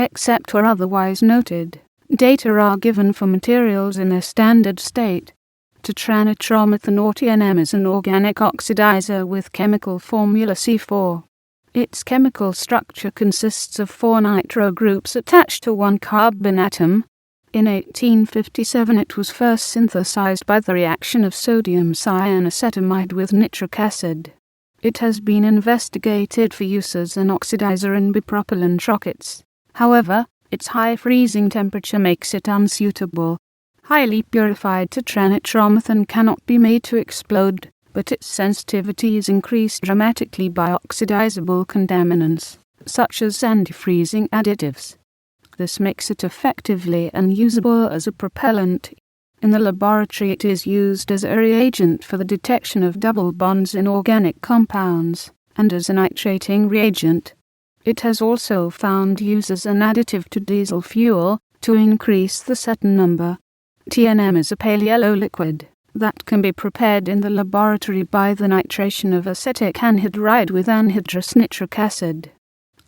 except where otherwise noted. Data are given for materials in their standard state. Tetranitromethane or TNM is an organic oxidizer with chemical formula C4. Its chemical structure consists of 4 nitro groups attached to 1 carbon atom. In 1857 it was first synthesized by the reaction of sodium cyanoacetamide with nitric acid. It has been investigated for use as an oxidizer in bipropellant rockets. However, its high freezing temperature makes it unsuitable. Highly purified tetranitromethane cannot be made to explode, but its sensitivity is increased dramatically by oxidizable contaminants, such as anti-freezing additives. This makes it effectively unusable as a propellant. In the laboratory it is used as a reagent for the detection of double bonds in organic compounds, and as a nitrating reagent. It has also found use as an additive to diesel fuel, to increase the cetane number. TNM is a pale yellow liquid that can be prepared in the laboratory by the nitration of acetic anhydride with anhydrous nitric acid.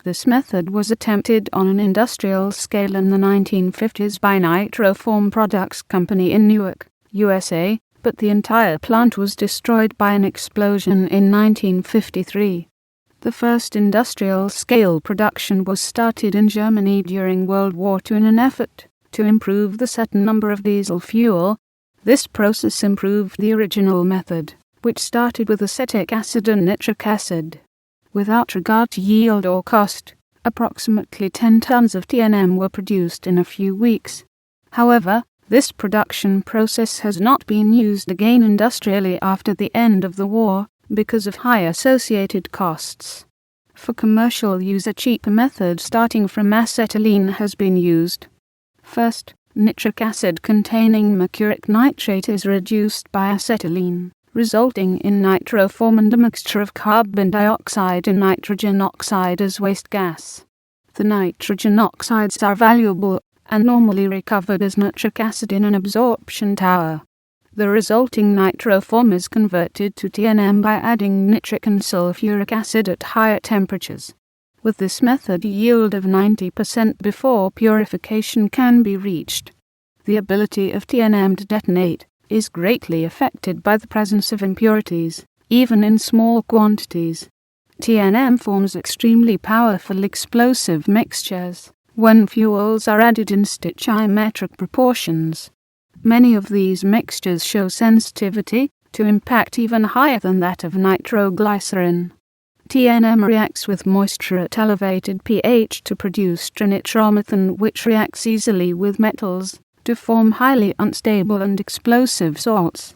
This method was attempted on an industrial scale in the 1950s by Nitroform Products Company in Newark, USA, but the entire plant was destroyed by an explosion in 1953. The first industrial-scale production was started in Germany during World War II in an effort to improve the cetane number of diesel fuel. This process improved the original method, which started with acetic acid and nitric acid. Without regard to yield or cost, approximately 10 tons of TNM were produced in a few weeks. However, this production process has not been used again industrially after the end of the war, because of high associated costs. For commercial use, a cheaper method starting from acetylene has been used. First, nitric acid containing mercuric nitrate is reduced by acetylene, resulting in nitroform and a mixture of carbon dioxide and nitrogen oxide as waste gas. The nitrogen oxides are valuable and normally recovered as nitric acid in an absorption tower. The resulting nitroform is converted to TNM by adding nitric and sulfuric acid at higher temperatures. With this method, a yield of 90% before purification can be reached. The ability of TNM to detonate is greatly affected by the presence of impurities, even in small quantities. TNM forms extremely powerful explosive mixtures when fuels are added in stoichiometric proportions. Many of these mixtures show sensitivity to impact even higher than that of nitroglycerin. TNM reacts with moisture at elevated pH to produce trinitromethane, which reacts easily with metals to form highly unstable and explosive salts.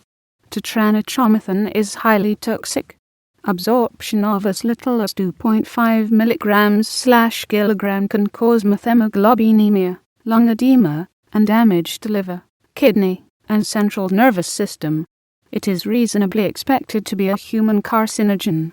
Tetranitromethane is highly toxic. Absorption of as little as 2.5 mg/kg can cause methemoglobinemia, lung edema, and damage to liver, kidney, and central nervous system. It is reasonably expected to be a human carcinogen.